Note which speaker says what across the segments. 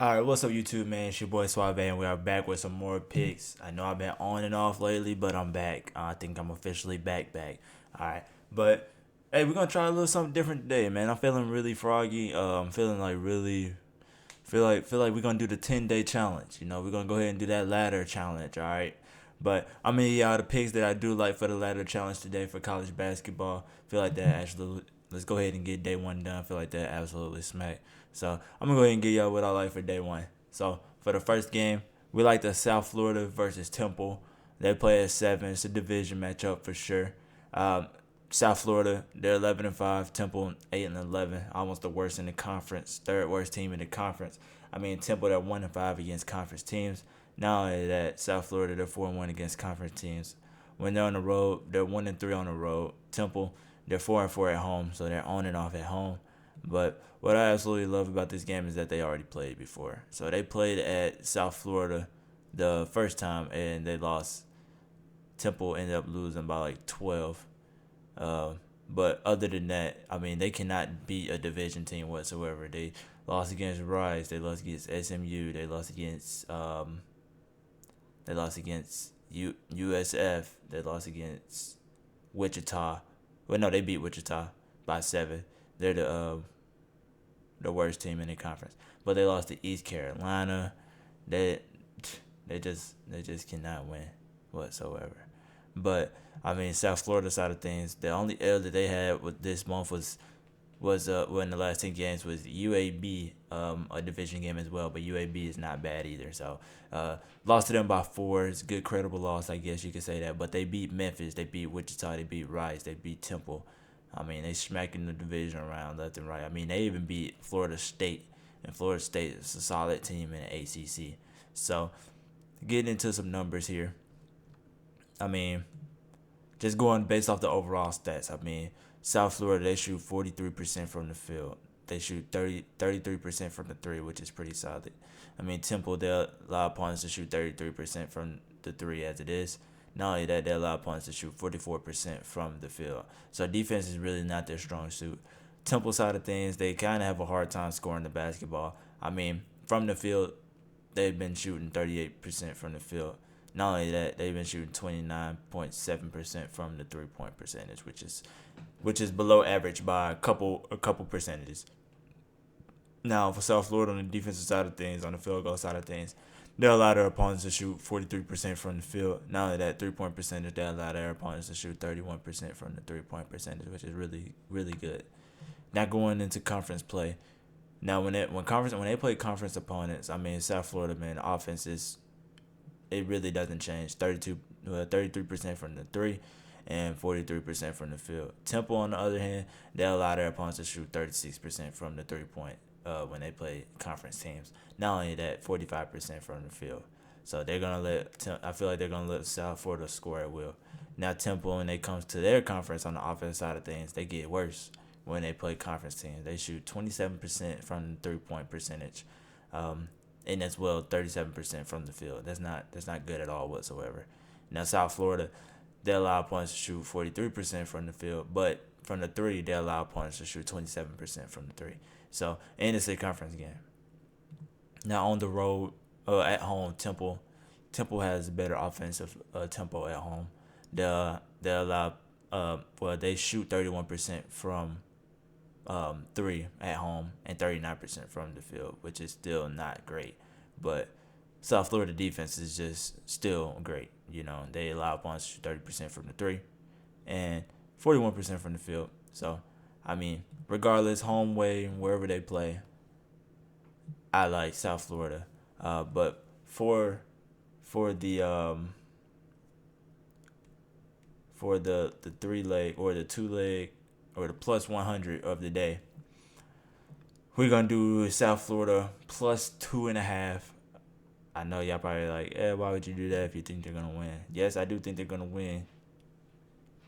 Speaker 1: All right, what's up, YouTube, man? It's your boy Suave, and we are back with some more picks. I know I've been on and off lately, but I'm back. I think I'm officially back. All right, but hey, we're gonna try a little something different today, man. I'm feeling really froggy. I'm feeling like really feel like we're gonna do the 10-day challenge. We're gonna go ahead and do that ladder challenge. All right. But I mean, yeah, the picks that I do like for the ladder challenge today for college basketball, feel like that actually. Let's go ahead and get day one done. I feel like that absolutely smack. So I'm gonna go ahead and give y'all what I like for day one. So for the first game, we like the South Florida versus Temple. They play at 7. It's a division matchup for sure. Um, South Florida, they're 11-5. Temple 8-11, almost the worst in the conference, third worst team in the conference. I mean, Temple they're 1-5 against conference teams. Not only that, South Florida they're 4-1 against conference teams. When they're on the road, they're 1-3 on the road. Temple they're 4-4 at home, so they're on and off at home. But what I absolutely love about this game is that they already played before. So they played at South Florida the first time and they lost. Temple ended up losing by like 12. Uh, but other than that, I mean, they cannot beat a division team whatsoever. They lost against Rice. They lost against SMU. They lost against USF. They lost against Wichita. Well, no, they beat Wichita by 7. They're the worst team in the conference. But they lost to East Carolina. They they just cannot win whatsoever. But I mean, South Florida side of things, the only L that they had with this month was in the last 10 games was UAB, a division game as well, but UAB is not bad either. So lost to them by 4. It's a good credible loss, I guess you could say that. But they beat Memphis, they beat Wichita, they beat Rice, they beat Temple. I mean, they smacking the division around left and right. I mean, they even beat Florida State, and Florida State is a solid team in the ACC. So getting into some numbers here. I mean, just going based off the overall stats. I mean, South Florida, they shoot 43% from the field. They shoot 33% from the three, which is pretty solid. I mean, Temple, they allow opponents to shoot 33% from the three as it is. Not only that, they allow opponents to shoot 44% from the field. So defense is really not their strong suit. Temple side of things, they kind of have a hard time scoring the basketball. I mean, from the field, they've been shooting 38% from the field. Not only that, they've been shooting 29.7% from the 3-point percentage, which is below average by a couple percentages. Now for South Florida on the defensive side of things, on the field goal side of things, they allow their opponents to shoot 43% from the field. Not only that, 3-point percentage, they allow their opponents to shoot 31% from the 3-point percentage, which is really really good. Now going into conference play. Now when they play conference opponents, I mean South Florida, man, the offense is, it really doesn't change. 33% from the three, and 43% from the field. Temple, on the other hand, they allow their opponents to shoot 36% from the 3 point when they play conference teams. Not only that, 45% from the field. So they're gonna I feel like they're gonna let South Florida score at will. Now Temple, when it comes to their conference on the offense side of things, they get worse when they play conference teams. They shoot 27% from the 3 point percentage. And as well 37% from the field. That's not good at all whatsoever. Now South Florida, they allow opponents to shoot 43% from the field, but from the three they allow opponents to shoot 27% from the three. So and it's a conference game. Now on the road, at home, Temple has a better offensive tempo at home. They allow they shoot 31% from three at home and 39% from the field, which is still not great. But South Florida defense is just still great. They allow opponents to shoot 30% from the three and 41% from the field. So, I mean, regardless, home way, wherever they play, I like South Florida. But for the for the 3 leg or the 2 leg or the plus 100 of the day, we're gonna do South Florida plus 2.5. I know y'all probably like, why would you do that if you think they're gonna win? Yes, I do think they're gonna win,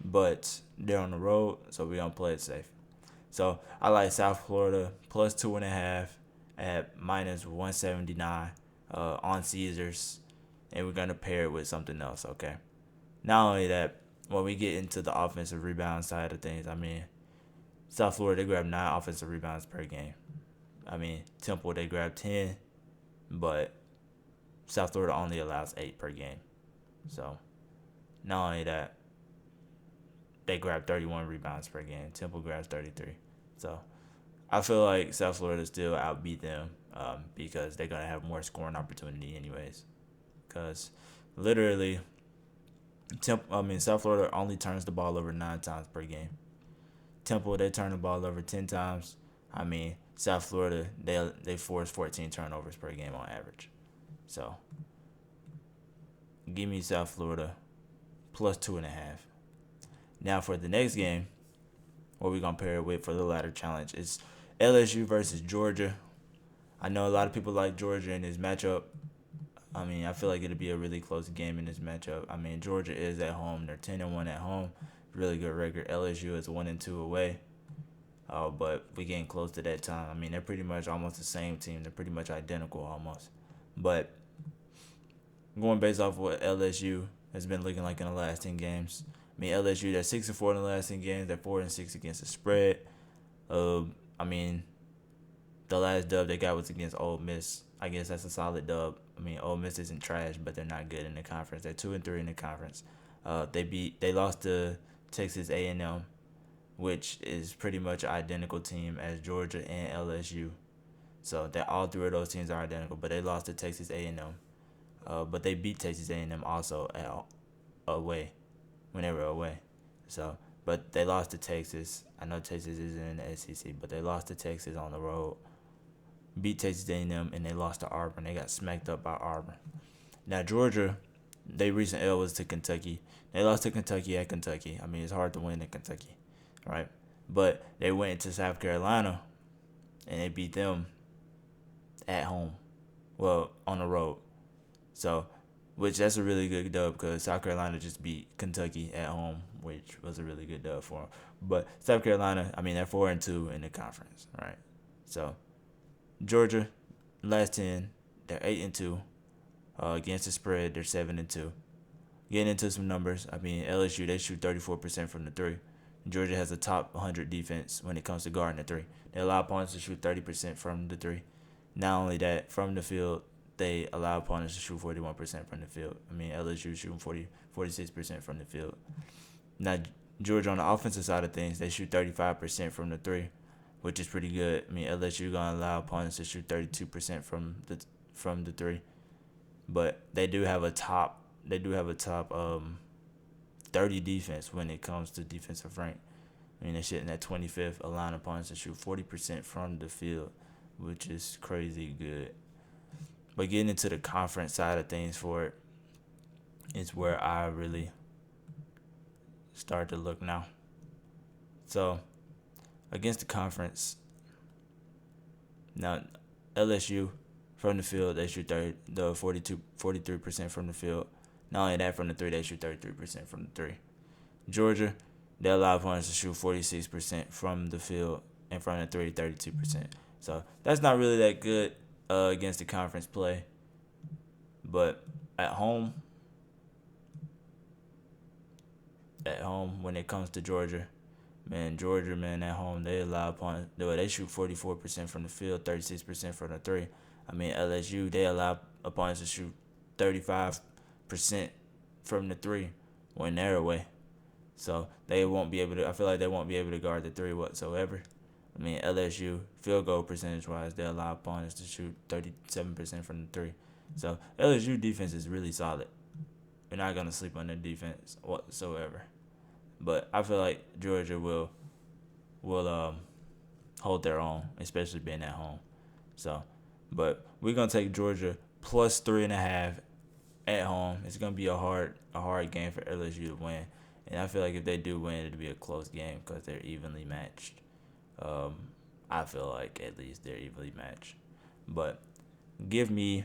Speaker 1: but they're on the road, so we're gonna play it safe. So I like South Florida plus 2.5 at minus 179 on Caesars, and we're gonna pair it with something else. Okay. Not only that, when we get into the offensive rebound side of things, I mean, South Florida they grab 9 offensive rebounds per game. I mean, Temple they grab 10. but South Florida only allows 8 per game. So not only that, they grab 31 rebounds per game. Temple grabs 33. So I feel like South Florida still outbeat them because they're gonna have more scoring opportunity anyways. Because literally, South Florida only turns the ball over 9 times per game. Temple, they turn the ball over 10 times. South Florida, they force 14 turnovers per game on average. So give me South Florida plus 2.5. Now for the next game, what we're gonna pair it with for the ladder challenge is LSU versus Georgia. I know a lot of people like Georgia in this matchup. I feel like it'll be a really close game in this matchup. Georgia is at home. They're 10-1 at home. Really good record. LSU is 1-2 away. But we're getting close to that time. They're pretty much almost the same team. They're pretty much identical almost. But going based off what LSU has been looking like in the last 10 games. LSU, they're 6-4 in the last 10 games. They're 4-6 against the spread. The last dub they got was against Ole Miss. I guess that's a solid dub. Ole Miss isn't trash, but they're not good in the conference. They're 2-3 in the conference. They lost to Texas A&M, which is pretty much an identical team as Georgia and LSU. So that all 3 of those teams are identical, but they lost to Texas A&M. But they beat Texas A&M also away, when they were away. So, but they lost to Texas. I know Texas isn't in the SEC, but they lost to Texas on the road. Beat Texas A&M, and they lost to Auburn. They got smacked up by Auburn. Now Georgia, their recent L was to Kentucky. They lost to Kentucky at Kentucky. It's hard to win in Kentucky, right? But they went into South Carolina, and they beat them at home. Well, on the road. So, which that's a really good dub because South Carolina just beat Kentucky at home, which was a really good dub for them. But South Carolina, they're 4-2 in the conference, right? So, Georgia, last 10, they're 8-2. Against the spread, they're 7-2. Getting into some numbers, LSU, they shoot 34% from the 3. Georgia has a top 100 defense when it comes to guarding the 3. They allow opponents to shoot 30% from the 3. Not only that, from the field, they allow opponents to shoot 41% from the field. LSU shooting 46% from the field. Now, Georgia on the offensive side of things, they shoot 35% from the 3, which is pretty good. LSU gonna allow opponents to shoot 32% from the 3, but they do have a top 30 defense when it comes to defensive rank. They're sitting at 25th, allowing opponents to shoot 40% from the field, which is crazy good. But getting into the conference side of things for it is where I really start to look now. So, against the conference, now LSU from the field, they shoot 43% from the field. Not only that, from the 3, they shoot 33% from the 3. Georgia, they allow opponents to shoot 46% from the field, and from the 3, 32%. So that's not really that good against the conference play. But at home, when it comes to Georgia, at home, they allow opponents, they shoot 44% from the field, 36% from the 3. LSU, they allow opponents to shoot 35% from the 3 when they're away. So I feel like they won't be able to guard the 3 whatsoever. LSU, field goal percentage-wise, they allow opponents to shoot 37% from the 3. So LSU defense is really solid. We're not going to sleep on their defense whatsoever. But I feel like Georgia will hold their own, especially being at home. So, but we're going to take Georgia plus 3.5 at home. It's going to be a hard game for LSU to win. And I feel like if they do win, it'll be a close game because they're evenly matched. I feel like at least they're evenly matched. But give me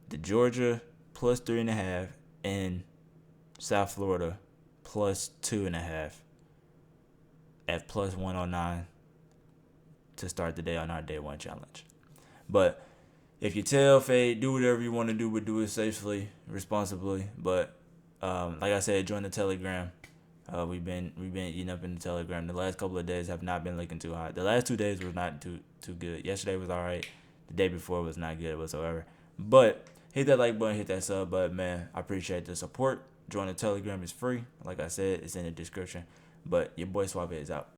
Speaker 1: the Georgia plus 3.5 and South Florida plus 2.5 at plus 109 to start the day on our day 1 challenge. But if you tell Fade, do whatever you want to do, but do it safely, responsibly. But like I said, join the Telegram. We've been eating up in the Telegram. The last couple of days have not been looking too hot. The last 2 days were not too good. Yesterday was all right. The day before was not good whatsoever. But hit that like button, hit that sub button, man. I appreciate the support. Join the Telegram, is free. Like I said, it's in the description. But your boy Suave is out.